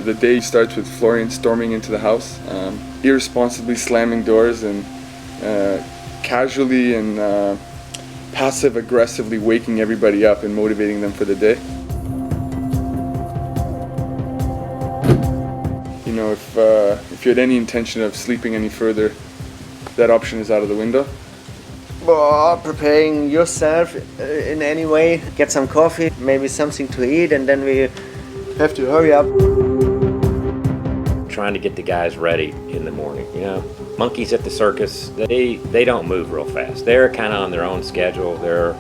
The day starts with Florian storming into the house, irresponsibly slamming doors and casually and passive-aggressively waking everybody up and motivating them for the day. You know, if you had any intention of sleeping any further, that option is out of the window. Preparing yourself in any way, get some coffee, maybe something to eat, and then we have to hurry up. Trying to get the guys ready in the morning. You know, monkeys at the circus, they don't move real fast. They're kind of on their own schedule. They're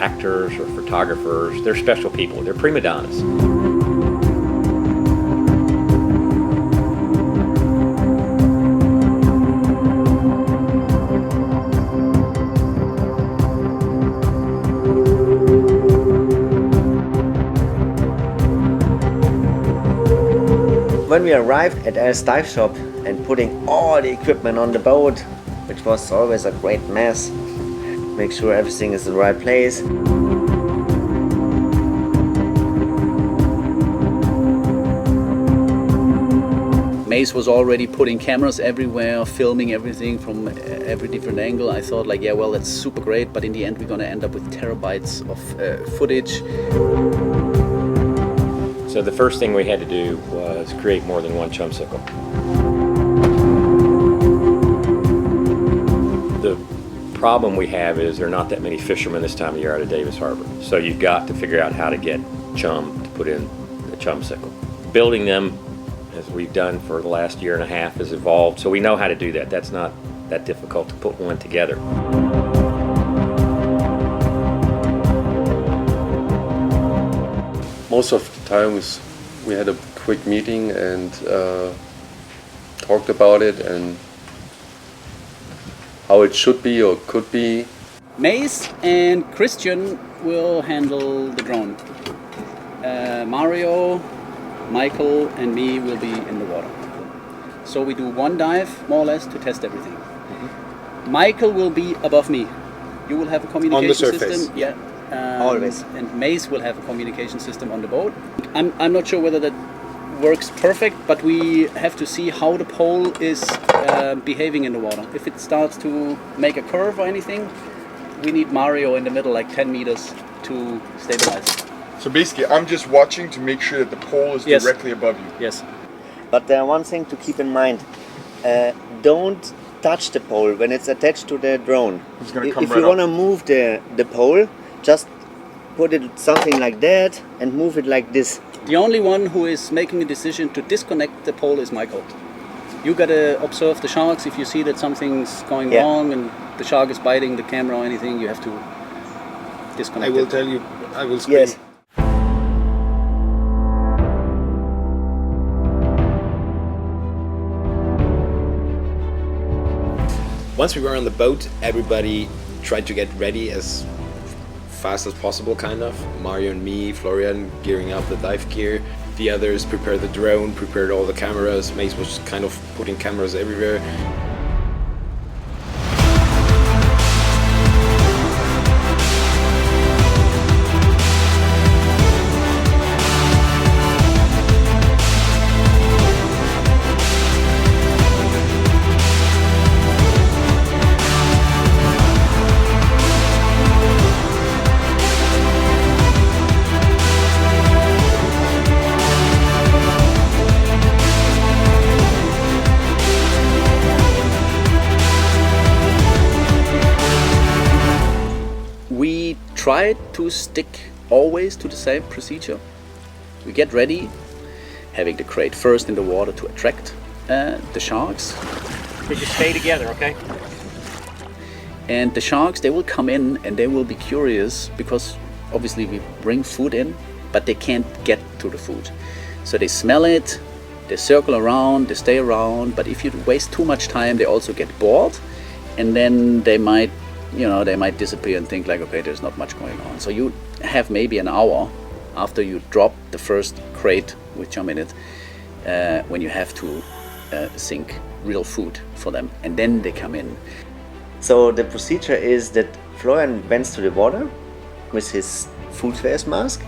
actors or photographers. They're special people. They're prima donnas. When we arrived at our dive shop and putting all the equipment on the boat, which was always a great mess, make sure everything is in the right place. Mace was already putting cameras everywhere, filming everything from every different angle. I thought like, yeah, well, that's super great, but in the end we're gonna end up with terabytes of footage. So the first thing we had to do was create more than one chumsicle. The problem we have is there are not that many fishermen this time of year out of Davis Harbor. So you've got to figure out how to get chum to put in the chumsicle. Building them, as we've done for the last year and a half, has evolved. So we know how to do that. That's not that difficult to put one together. Most of the times we had a quick meeting and talked about it and how it should be or could be. Mace and Christian will handle the drone. Mario, Michael and me will be in the water. So we do one dive, more or less, to test everything. Mm-hmm. Michael will be above me. You will have a communication on the surface. system. Yeah. Always. And Mace will have a communication system on the boat. I'm not sure whether that works perfect, but we have to see how the pole is behaving in the water. If it starts to make a curve or anything, we need Mario in the middle, like 10 meters, to stabilize it. So basically, I'm just watching to make sure that the pole is directly above you. Yes. But one thing to keep in mind, don't touch the pole when it's attached to the drone. It's gonna come if right you want to move the pole, just put it something like that and move it like this. The only one who is making a decision to disconnect the pole is Michael. You gotta observe the sharks. If you see that something's going wrong and the shark is biting the camera or anything, you have to disconnect I will it. tell you, I will scream. Yes. Once we were on the boat, everybody tried to get ready as fast as possible, kind of. Mario and me, Florian gearing up the dive gear. The others prepared the drone, prepared all the cameras. Mace was kind of putting cameras everywhere. Try to stick always to the same procedure. We get ready, having the crate first in the water to attract the sharks. We just stay together, okay? And the sharks, they will come in and they will be curious because obviously we bring food in, but they can't get to the food. So they smell it, they circle around, they stay around, but if you waste too much time, they also get bored, and then they might disappear and think like, okay, there's not much going on. So you have maybe an hour after you drop the first crate with chum in it, when you have to sink real food for them, and then they come in. So the procedure is that Florian went to the water with his food face mask.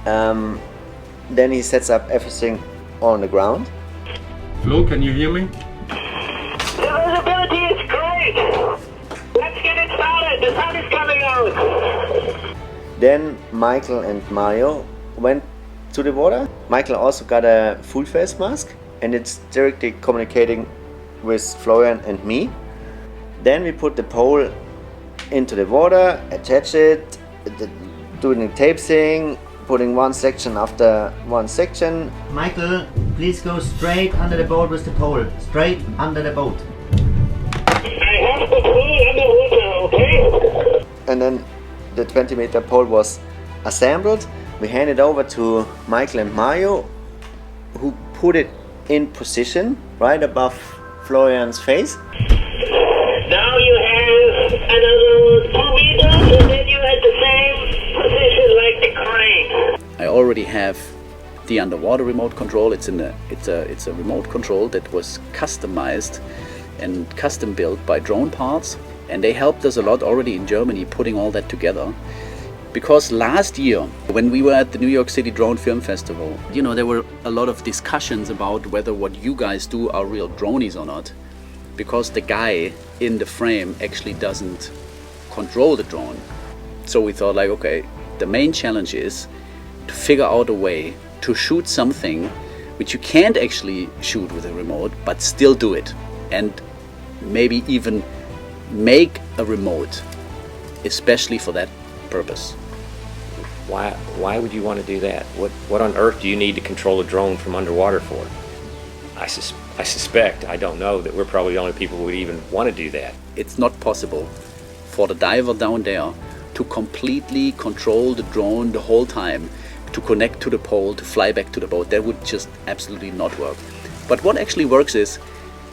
Then he sets up everything on the ground. Flo, can you hear me? The visibility is great! Let's get it started! The sun is coming out! Then Michael and Mario went to the water. Michael also got a full face mask, and it's directly communicating with Florian and me. Then we put the pole into the water, attach it, doing the tape thing, putting one section after one section. Michael, please go straight under the boat with the pole. Straight under the boat. I have the pole underwater, okay? And then the 20-meter pole was assembled. We handed over to Michael and Mario, who put it in position right above Florian's face. Now you have another 2 meters, and then you have the same position like the crane. I already have the underwater remote control. It's a remote control that was customized and custom built by Drone Parts, and they helped us a lot already in Germany putting all that together. Because last year, when we were at the New York City Drone Film Festival, there were a lot of discussions about whether what you guys do are real dronies or not. Because the guy in the frame actually doesn't control the drone. So we thought like, okay, the main challenge is to figure out a way to shoot something which you can't actually shoot with a remote, but still do it. And maybe even make a remote, especially for that purpose. Why would you want to do that? What on earth do you need to control a drone from underwater for? I suspect, I don't know, that we're probably the only people who would even want to do that. It's not possible for the diver down there to completely control the drone the whole time, to connect to the pole, to fly back to the boat. That would just absolutely not work. But what actually works is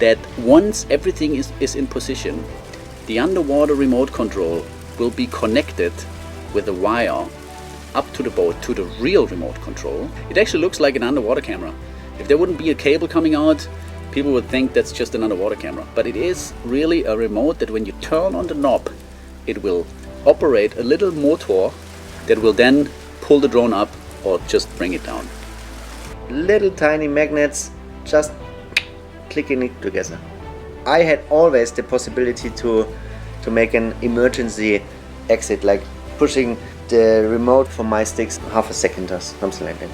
that once everything is in position, the underwater remote control will be connected with a wire up to the boat, to the real remote control. It actually looks like an underwater camera. If there wouldn't be a cable coming out, people would think that's just an underwater camera. But it is really a remote that when you turn on the knob, it will operate a little motor that will then pull the drone up or just bring it down. Little tiny magnets just clicking it together. I had always the possibility to make an emergency exit, like pushing the remote from my sticks half a second or something like that.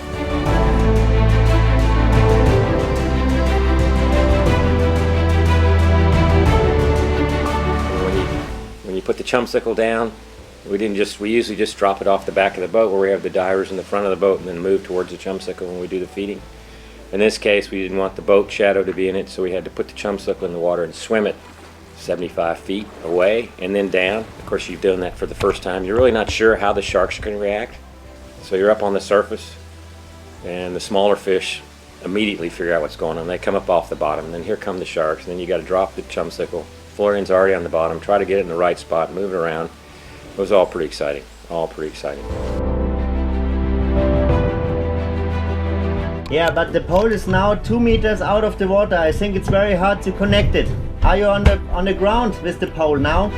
When you put the chum sickle down, we usually just drop it off the back of the boat where we have the divers in the front of the boat and then move towards the chum sickle when we do the feeding. In this case, we didn't want the boat shadow to be in it, so we had to put the chum sickle in the water and swim it 75 feet away and then down. Of course, you're doing that for the first time. You're really not sure how the sharks are going to react. So you're up on the surface, and the smaller fish immediately figure out what's going on. They come up off the bottom, and then here come the sharks. And then you got to drop the chum sickle. Florian's already on the bottom. Try to get it in the right spot, move it around. It was all pretty exciting. All pretty exciting. Yeah, but the pole is now 2 meters out of the water. I think it's very hard to connect it. Are you on the ground with the pole now?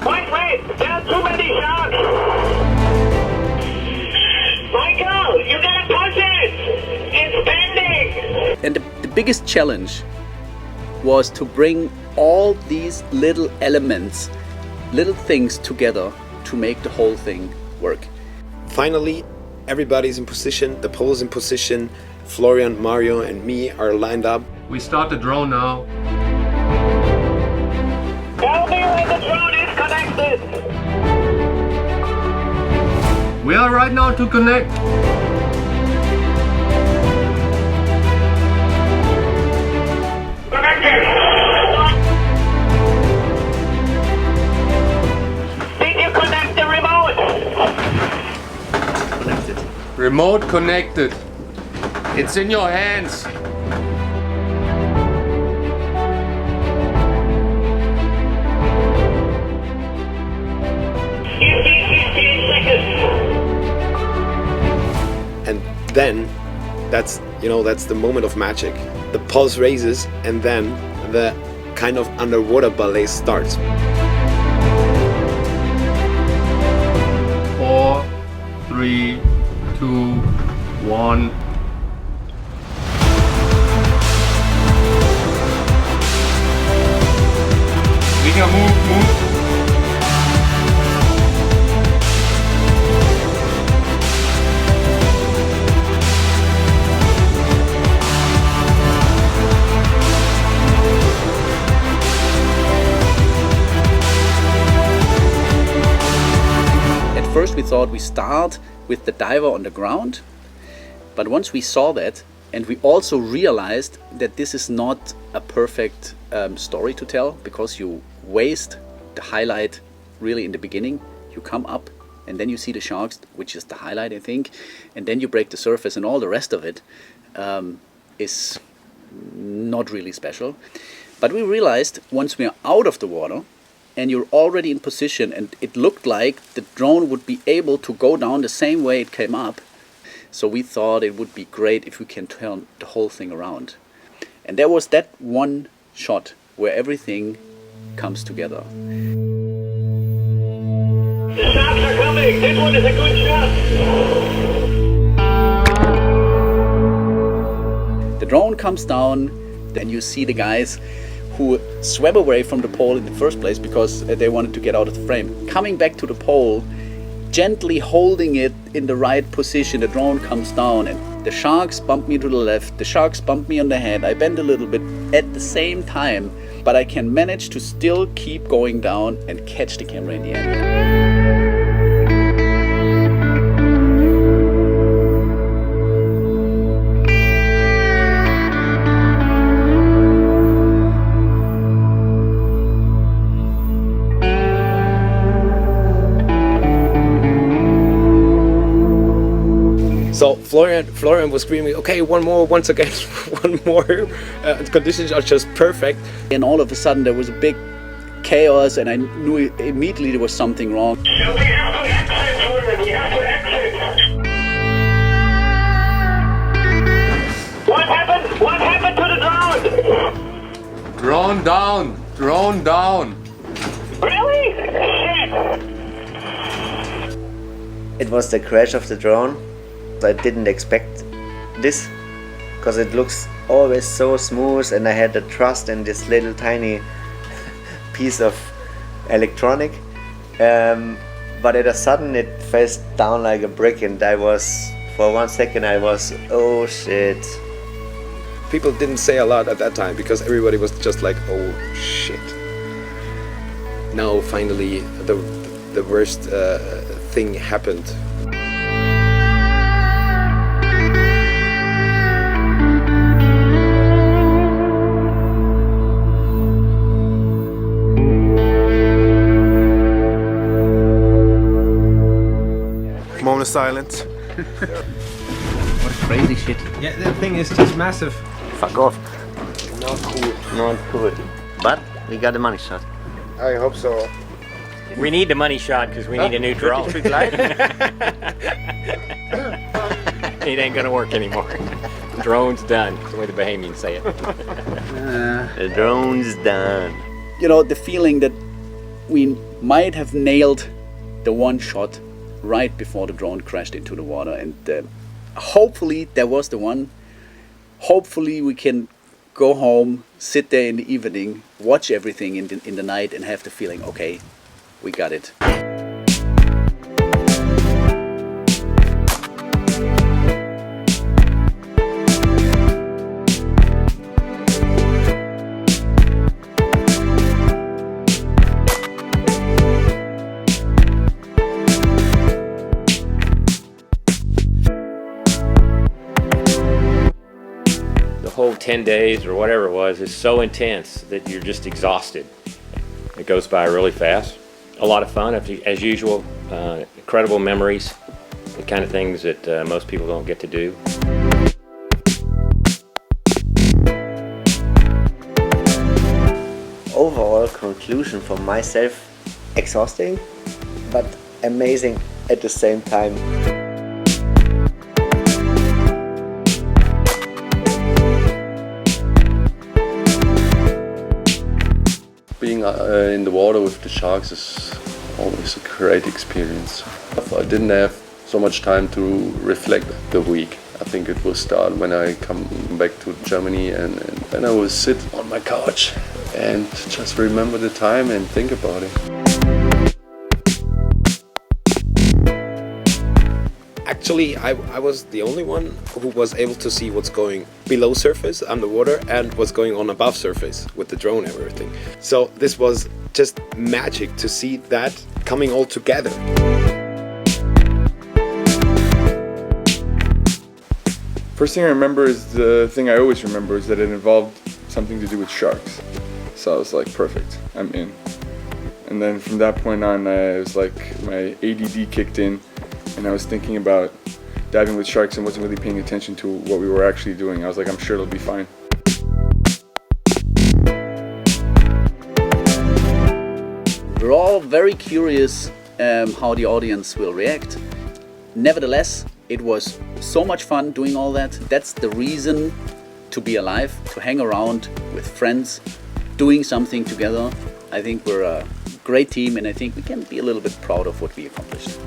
Wait! There are too many sharks! Michael, you gotta push it! It's bending! And the biggest challenge was to bring all these little elements, little things together to make the whole thing work. Finally, everybody's in position, the pole's in position, Florian, Mario and me are lined up. We start the drone now. Tell me when the drone is connected! We are right now to connect. Connected! Did you connect the remote? Remote connected. It's in your hands. Give me 15 seconds. And then that's the moment of magic. The pulse raises and then the kind of underwater ballet starts. 4, 3, 2, 1. Finger move. At first we thought we start with the diver on the ground, but once we saw that, and we also realized that this is not a perfect story to tell, because you waste the highlight really in the beginning. You come up and then you see the sharks, which is the highlight, I think, and then you break the surface, and all the rest of it is not really special. But we realized once we are out of the water and you're already in position, and it looked like the drone would be able to go down the same way it came up. So we thought it would be great if we can turn the whole thing around. And there was that one shot where everything comes together. The sharks are coming. This one is a good shot. The drone comes down, then you see the guys who swam away from the pole in the first place because they wanted to get out of the frame. Coming back to the pole, gently holding it in the right position, the drone comes down and the sharks bump me to the left, the sharks bump me on the head, I bend a little bit at the same time, but I can manage to still keep going down and catch the camera in the end. So Florian was screaming, okay, one more, once again, one more. The conditions are just perfect. And all of a sudden there was a big chaos, and I knew immediately there was something wrong. So we have to exit, Florian. We have to exit. What happened? What happened to the drone? Drone down. Really? Shit. It was the crash of the drone. I didn't expect this, because it looks always so smooth, and I had the trust in this little tiny piece of electronic, but at a sudden it fell down like a brick, and for 1 second I was, oh shit. People didn't say a lot at that time because everybody was just like, oh shit. Now finally the worst thing happened. Moment of silence. What crazy shit. Yeah, that thing is just massive. Fuck off. Not cool. But we got the money shot. I hope so. We need the money shot because we need a new drone. It ain't gonna work anymore. The drone's done. That's the way the Bahamians say it. The drone's done. You know, the feeling that we might have nailed the one shot right before the drone crashed into the water, and hopefully that was the one. Hopefully we can go home, sit there in the evening, watch everything in the night, and have the feeling, okay, we got it. Whole 10 days or whatever it was is so intense that you're just exhausted. It goes by really fast. A lot of fun, as usual, incredible memories. The kind of things that most people don't get to do. Overall conclusion for myself, exhausting, but amazing at the same time. Being in the water with the sharks is always a great experience. I didn't have so much time to reflect the week. I think it will start when I come back to Germany and then I will sit on my couch and just remember the time and think about it. Actually, I was the only one who was able to see what's going below surface, underwater, and what's going on above surface with the drone and everything. So this was just magic to see that coming all together. First thing I remember is the thing I always remember is that it involved something to do with sharks. So I was like, perfect, I'm in. And then from that point on, it was like my ADD kicked in and I was thinking about diving with sharks and wasn't really paying attention to what we were actually doing. I was like, I'm sure it'll be fine. We're all very curious how the audience will react. Nevertheless, it was so much fun doing all that. That's the reason to be alive, to hang around with friends, doing something together. I think we're a great team and I think we can be a little bit proud of what we accomplished.